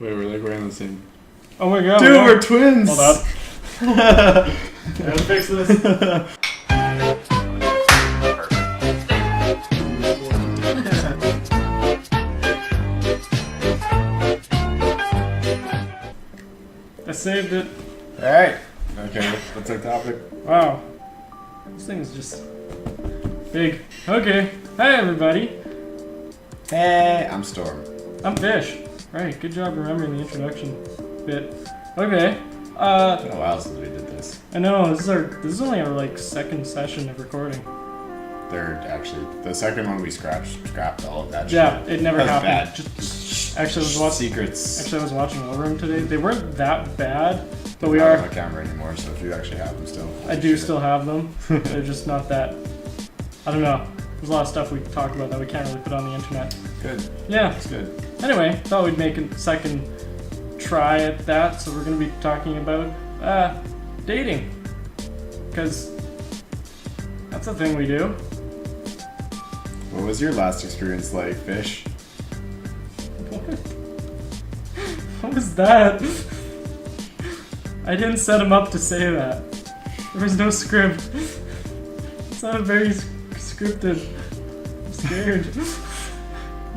Wait, we're like wearing the same. Oh my god. Dude, we're twins! Hold up. I gotta fix this. I saved it. Alright. Okay, what's our topic? Wow. This thing is just big. Okay. Hi, everybody. Hey, I'm Storm. I'm Fish. Right, good job remembering the introduction bit. Okay. It's been a while since we did this. I know, this is only our like second session of recording. Third, actually. The second one we scrapped all of that shit. Yeah, it never That was happened. bad. Actually, I was watching. Secrets. Actually, I was watching War Room today. They weren't that bad, but we I don't are. have a camera anymore, so if you actually have them still. I do still have them. They're just not that. I don't know. There's a lot of stuff we talk about that we can't really put on the internet. Good. Yeah. That's good. Anyway, thought we'd make a second try at that. So we're gonna be talking about dating, because that's a thing we do. What was your last experience like, Fish? What? What was that? I didn't set him up to say that. There was no script. It sounded very scripted. I'm scared.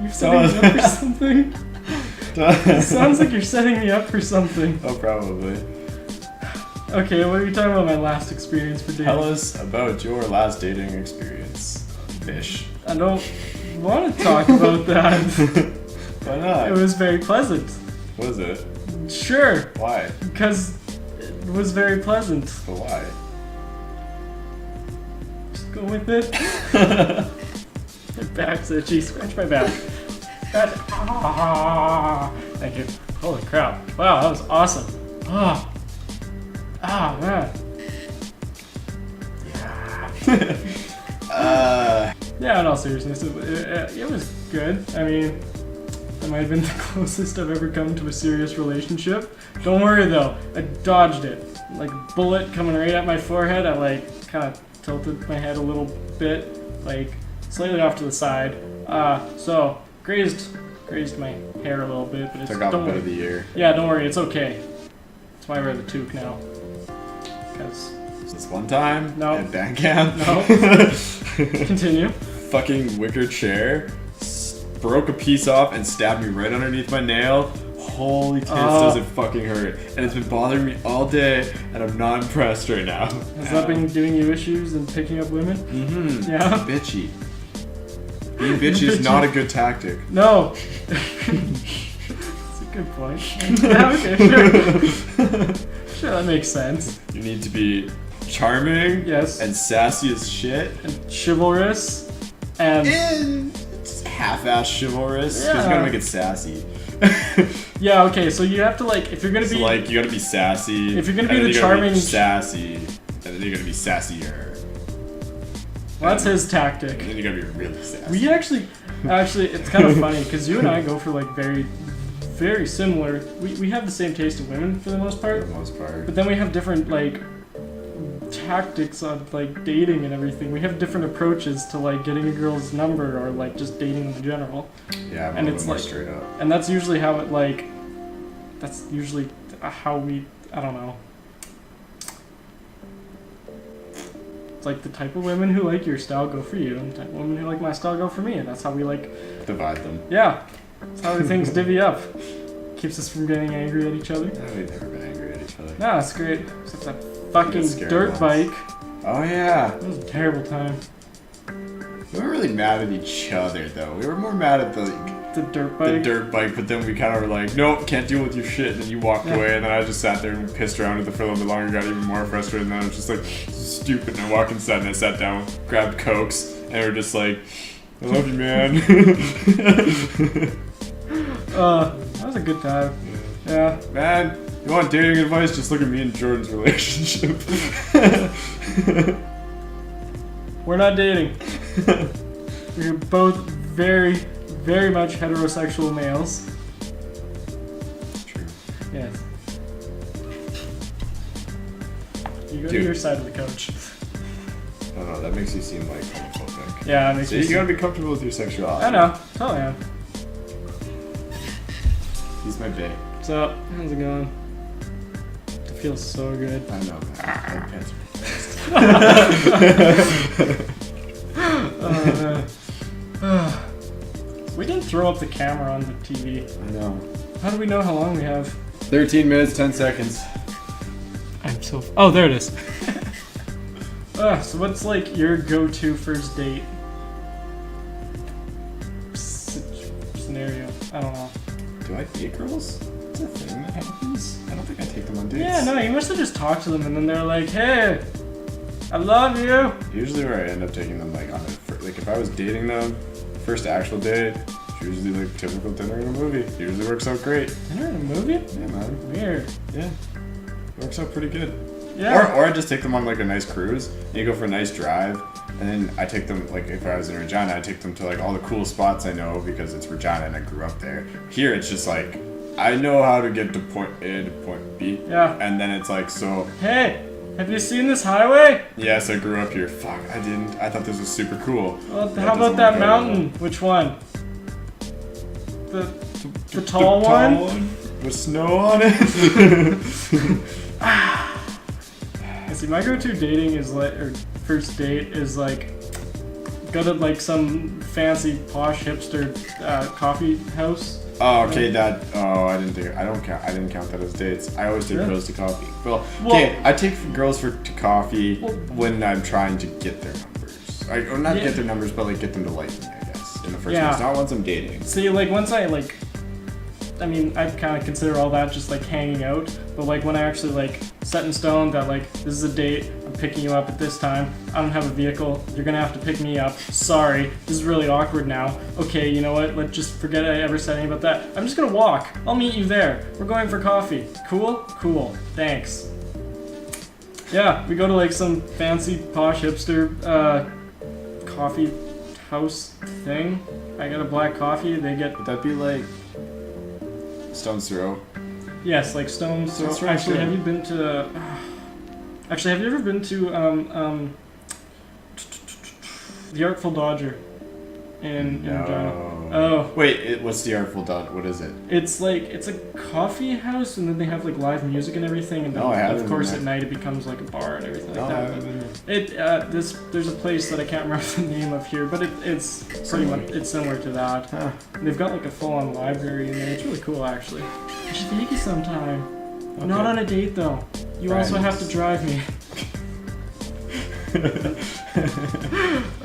You're setting me up for something? It sounds like you're setting me up for something. Oh, probably. Okay, what are you talking about my last experience for dating? Tell us about your last dating experience, Fish. I don't want to talk about that. Why not? It was very pleasant. Was it? Sure, Why? because it was very pleasant. But why? Just go with it. My back's itchy. Scratch my back. Ah, thank you. Holy crap. Wow, that was awesome. Man. Yeah, in all seriousness, it was good. I mean, that might have been the closest I've ever come to a serious relationship. Don't worry though, I dodged it. Like a bullet coming right at my forehead, I like kind of tilted my head a little bit, like slightly off to the side. So grazed my hair a little bit, but it's Took off a don't bit worry. of the year. Yeah, don't worry, it's okay. That's why I wear the toque now. Because This one time No. at band camp. no. Continue. Fucking wicker chair broke a piece off and stabbed me right underneath my nail. Holy tits, does it fucking hurt. And it's been bothering me all day, and I'm not impressed right now. Has that been giving you issues in picking up women? Mm-hmm. Yeah. Bitchy. Being bitchy is not a good tactic. No. That's a good point. Yeah, okay, sure. Sure, that makes sense. You need to be charming. Yes. And sassy as shit. And chivalrous. And It's half-ass chivalrous. Because Yeah. you gotta make it sassy. yeah, okay, so you have to like, if you're gonna So be like, you gotta be sassy. If you're gonna be and then the you gotta charming- sassy. And then you're gonna be sassier. well, that's his And tactic. then you gotta be really sassy. We actually, it's kind of funny because you and I go for like very, very similar. We have the same taste in women for the most For part, the most part. but then we have different like tactics on like dating and everything. We have different approaches to like getting a girl's number or like just dating in general. Yeah, I'm and a little it's bit more like- straight up. And that's usually how it like, that's usually how we, I don't know. It's like the type of women who like your style go for you, and the type of women who like my style go for me, and that's how we like, Divide them. yeah, that's how things divvy up. Keeps us from getting angry at each other. No, we've never been angry at each other. No, it's great. Except that fucking scared dirt once. bike. Oh yeah. That was a terrible time. We weren't really mad at each other though. We were more mad at the dirt bike. dirt bike, but then we kind of were like, nope, can't deal with your shit. And then you walked Yeah. away, and then I just sat there and pissed around with it for a little bit longer, got even more frustrated, and then I was just like, this is stupid. And I walked inside and I sat down, grabbed Cokes, and we were just like, I love you, man. That was a good time. Yeah. Man, you want dating advice? Just look at me and Jordan's relationship. We're not dating. We're both very, very much heterosexual males. True. Yes. You go to Dude. your side of the couch. I don't know, that makes you seem like homophobic. Yeah, it makes So me you gotta be comfortable with your sexuality. I know. Totally am. He's my bae. What's up? How's it going? It feels so good. I know. We didn't throw up the camera on the TV. I know. How do we know how long we have? 13 minutes, 10 seconds. I'm so. Oh, there it is. So what's like your go-to first date scenario? I don't know. Do I date girls? Is that a thing that happens? I don't think I take them on dates. Yeah, no, you must have just talked to them and then they're like, hey, I love you. Usually where I end up taking them like on a like if I was dating them, first actual date, it's usually like typical dinner and a movie. It usually works out great. Dinner and a movie? Yeah, man. Weird. Yeah. Works out pretty good. Yeah. Or I just take them on like a nice cruise, and you go for a nice drive, and then I take them, like if I was in Regina, I take them to like all the cool spots I know because it's Regina and I grew up there. Here it's just like, I know how to get to point A to point B. Yeah. And then it's like, so... Hey, have you seen this highway? Yes, I grew up here. Fuck, I didn't. I thought this was super cool. Well, how about that mountain? Which one? The tall one? With snow on it? See, my go-to dating is like, or first date is like, go to like some fancy posh hipster coffee house. Oh, okay, I didn't count that as dates. I always take girls to coffee. Well, I take girls to coffee when I'm trying to get their numbers. Or not get their numbers, but like get them to like me, I guess. In the first place, not once I'm dating. See, like once I like, I mean, I kind of consider all that just like hanging out. But like when I actually like set in stone that like this is a date, I'm picking you up at this time. I don't have a vehicle. You're gonna have to pick me up. Sorry, this is really awkward now. Okay, you know what? Let's just forget I ever said anything about that. I'm just gonna walk. I'll meet you there. We're going for coffee. Cool? Cool. Thanks. Yeah, we go to like some fancy posh hipster coffee house thing. I get a black coffee. They get. Would that be like Stone's Throw? Yes, like Stone's Throw. Actually, have you been to? Actually, have you ever been to the Artful Dodger in Regina? Oh. Wait, what's the Artful Dodger? What is it? It's like it's a coffee house, and then they have like live music and everything, and then of course at night it becomes like a bar and everything like that. There's a place that I can't remember the name of here, but it's pretty much similar to that. Huh. And they've got like a full-on library in there. It's really cool, actually. I should take you sometime. Okay. Not on a date though. You also have to drive me.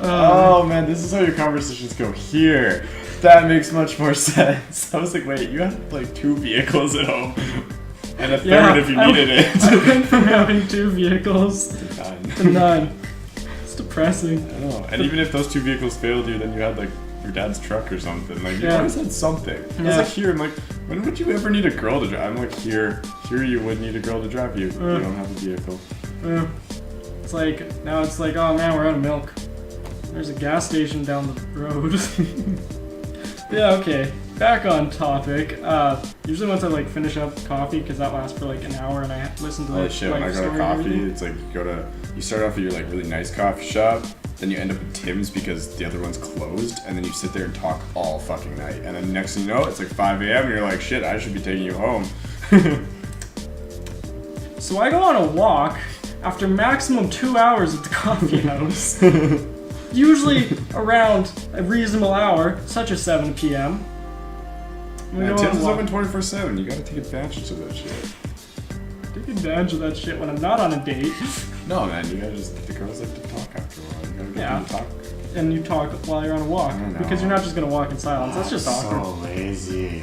Oh man, this is how your conversations go here. That makes much more sense. I was like, wait, you have like 2 vehicles at home. And a third if you needed it. I went from having 2 vehicles to none. It's depressing. I know. And even if those 2 vehicles failed you, then you had like your dad's truck or something. Like, you always had something. I was like, here, I'm like, when would you ever need a girl to drive? I'm like, here you would need a girl to drive you. You don't have a vehicle. It's like, now it's like, oh man, we're out of milk. There's a gas station down the road. Yeah, okay. Back on topic. Usually once I like finish up coffee, because that lasts for like an hour, and I listen to like shit. When I go to coffee, it's like you start off at your like really nice coffee shop, then you end up at Tim's because the other one's closed, and then you sit there and talk all fucking night, and then next thing you know, it's like 5 a.m. and you're like, shit, I should be taking you home. So I go on a walk after maximum 2 hours at the coffee house. Usually around a reasonable hour, such as 7 p.m. Tim's is open 24/7. You gotta take advantage of that shit. Take advantage of that shit when I'm not on a date. No, man, you gotta the girls like to talk after a while. You gotta get them to talk. And you talk while you're on a walk. Because you're not just gonna walk in silence. That's just awkward. So lazy.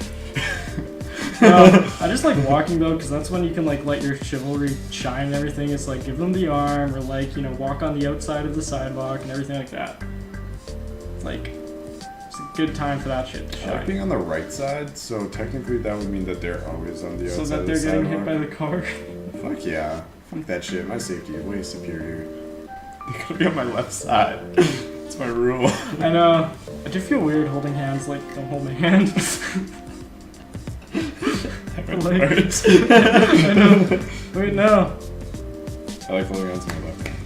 No, I just like walking though, because that's when you can like let your chivalry shine and everything. It's like give them the arm, or like, you know, walk on the outside of the sidewalk and everything like that. Like, it's a good time for that shit to shine. I like being on the right side, so technically that would mean that they're always on the outside. So that they're getting hit by the car. Fuck yeah. Fuck that shit. My safety is way superior. You gotta be on my left side. It's my rule. I know. I do feel weird holding hands, like, don't hold my hand. Like, I know. Wait, no. I like holding on to my left hand.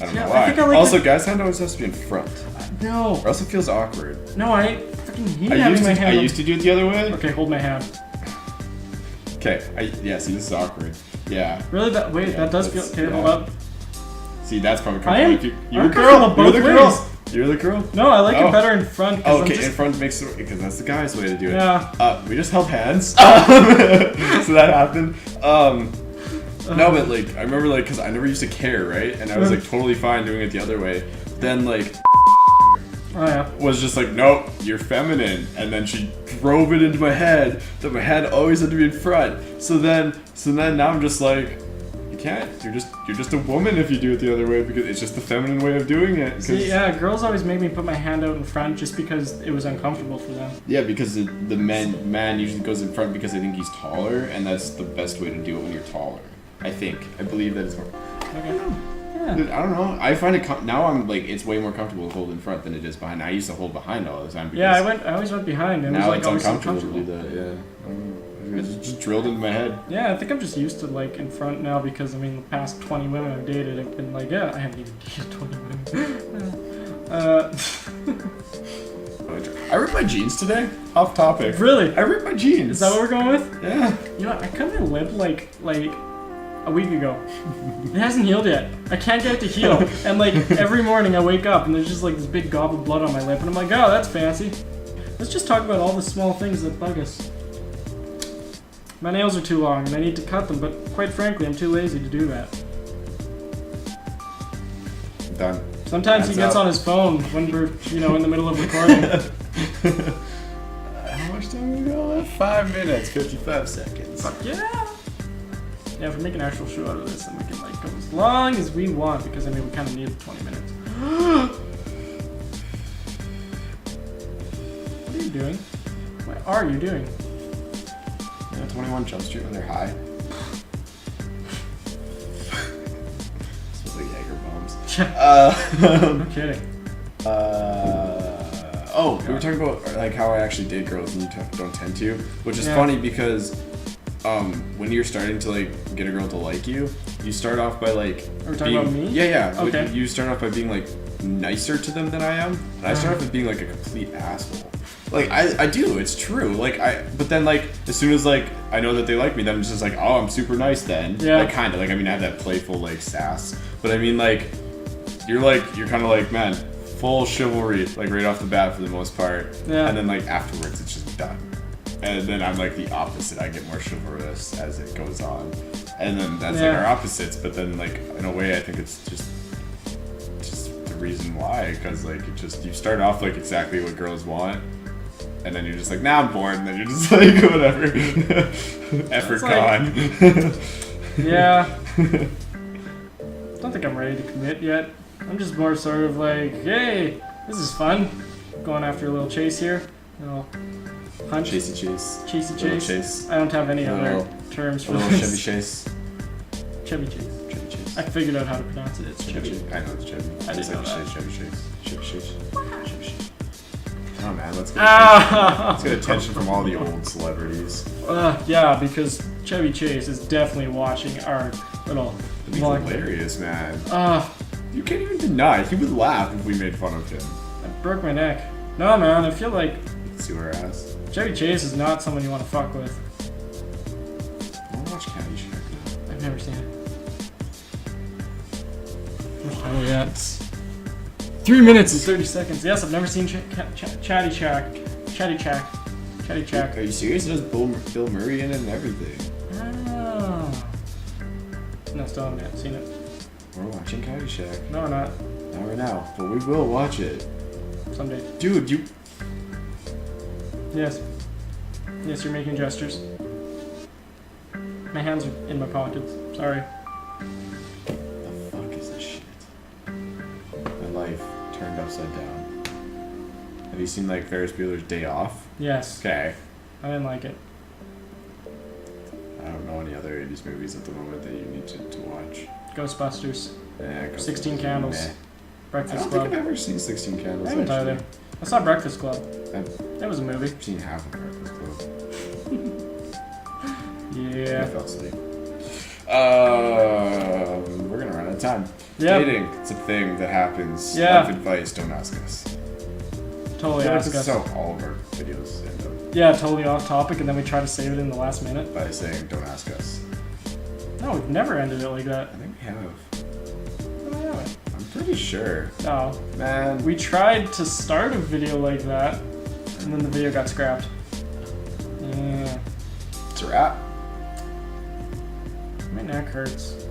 I don't know I why. think I like also, guys' hand always has to be in front. No. Or else it feels awkward. No, I freaking hate having my hand. I used to do it the other way. Okay, hold my hand. Okay. Yeah. See, this is awkward. Yeah. Really? That does feel. Okay, hold up. See, that's probably I'm you're the girl. both ways. You're the girl. No, I like it better in front. Oh, okay, in front makes it because that's the guy's way to do it. Yeah. We just held hands. So that happened. No, but like I remember like because I never used to care, right? And I was like totally fine doing it the other way. Then like. Oh, yeah. Was just like, nope, you're feminine, and then she drove it into my head that my head always had to be in front. So then now I'm just like, you can't. You're just a woman if you do it the other way because it's just the feminine way of doing it. See, yeah, girls always make me put my hand out in front just because it was uncomfortable for them. Yeah, because the man usually goes in front because I think he's taller, and that's the best way to do it when you're taller. I believe that is more. Okay. Yeah. I don't know. I find it now. I'm like it's way more comfortable to hold in front than it is behind. I used to hold behind all the time. Yeah, I always went behind. Now it was, like, it's uncomfortable to do that. Yeah, it's just drilled into my head. Yeah, I think I'm just used to like in front now because I mean the past 20 women I've dated have been like, yeah, I haven't even dated 20 women. I ripped my jeans today. Off topic. Really? I ripped my jeans. Is that what we're going with? Yeah. You know, I cut my lip like a week ago. It hasn't healed yet. I can't get it to heal. And like every morning I wake up and there's just like this big gob of blood on my lip and I'm like, oh, that's fancy. Let's just talk about all the small things that bug us. My nails are too long and I need to cut them, but quite frankly, I'm too lazy to do that. Done. Sometimes he gets on his phone when we're, in the middle of recording. How much time we got? 5 minutes, 55 seconds. Fuck yeah! Yeah, if we make an actual show out of this, then we can like go as long as we want because I mean we kind of need the 20 minutes. What are you doing? What are you doing? Yeah, 21 Jump Street when they're high. Smells like Jaeger bombs. No kidding. We were talking about like how I actually date girls and you don't tend to, which is funny because when you're starting to like get a girl to like you, you start off by like. Are we talking about me? Yeah. Okay. You start off by being like nicer to them than I am. And I start off with being like a complete asshole. Like I do, it's true. But then like as soon as like I know that they like me, then I'm just like, oh, I'm super nice then. Yeah. Like kind of like I mean I have that playful like sass, but I mean like you're kind of like man, full chivalry like right off the bat for the most part. Yeah. And then like afterwards it's just done. And then I'm like the opposite. I get more chivalrous as it goes on, and then that's like our opposites. But then like in a way, I think it's just the reason why, because like you start off like exactly what girls want, and then you're just like, nah, I'm bored, and then you're just like whatever, effort gone. Yeah. Don't think I'm ready to commit yet. I'm just more sort of like, hey, this is fun, going after a little chase here, punch. Chasey chase. Chasey chase. chase. I don't have any other terms for a little this. Chevy chase. Chevy chase. Chevy chase. I figured out how to pronounce it. It's Chevy. I know it's Chevy. I didn't know that. Chevy chase. Chevy chase. Chevy chase. Oh man, let's get attention from all the old celebrities. Yeah, because Chevy Chase is definitely watching our little It'd be hilarious, man. You can't even deny. He would laugh if we made fun of him. I broke my neck. No, man, I feel like See her ass. Chevy Chase is not someone you want to fuck with. I want to watch Caddyshack now. I've never seen it. How are we at? 3 minutes and 30 seconds. Yes, I've never seen Chatty Shack. Are you serious? It has Bill Murray in it and everything. Oh. No, still haven't seen it. We're watching Caddyshack. No, we're not. Not right now, but we will watch it. Someday. Dude, you... Yes. Yes, you're making gestures. My hands are in my pockets. Sorry. What the fuck is this shit? My life turned upside down. Have you seen, like, Ferris Bueller's Day Off? Yes. Okay. I didn't like it. I don't know any other 80s movies at the moment that you need to watch. Ghostbusters. Yeah, 16 Candles. Meh. I Breakfast don't Club. think I've ever seen 16 Candles, I haven't actually. either. I saw Breakfast Club. That was a movie. I've seen half of Breakfast Club. I Yeah. fell asleep. We're gonna run out of time. Yep. Dating, it's a thing that happens. Yeah. Love advice, don't ask us. Totally Yeah, ask this us. is how all of our videos end up, Yeah, totally off topic, and then we try to save it in the last minute. by saying, don't ask us. No, we've never ended it like that. I think we have. Oh, yeah. I'm pretty sure. No. Man. We tried to start a video like that, and then the video got scrapped. Yeah. It's a wrap. My neck hurts.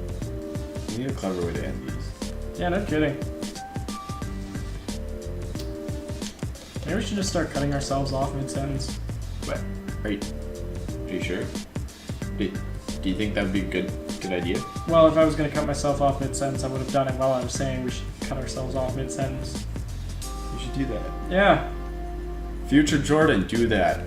We need a clever way to end these. Yeah, no kidding. Maybe we should just start cutting ourselves off mid-sentence. What? Are you sure? Do you think that would be a good idea? Well, if I was going to cut myself off mid-sentence, I would have done it while I was saying we should cut ourselves off mid-sentence. You should do that. Yeah. Future Jordan, do that.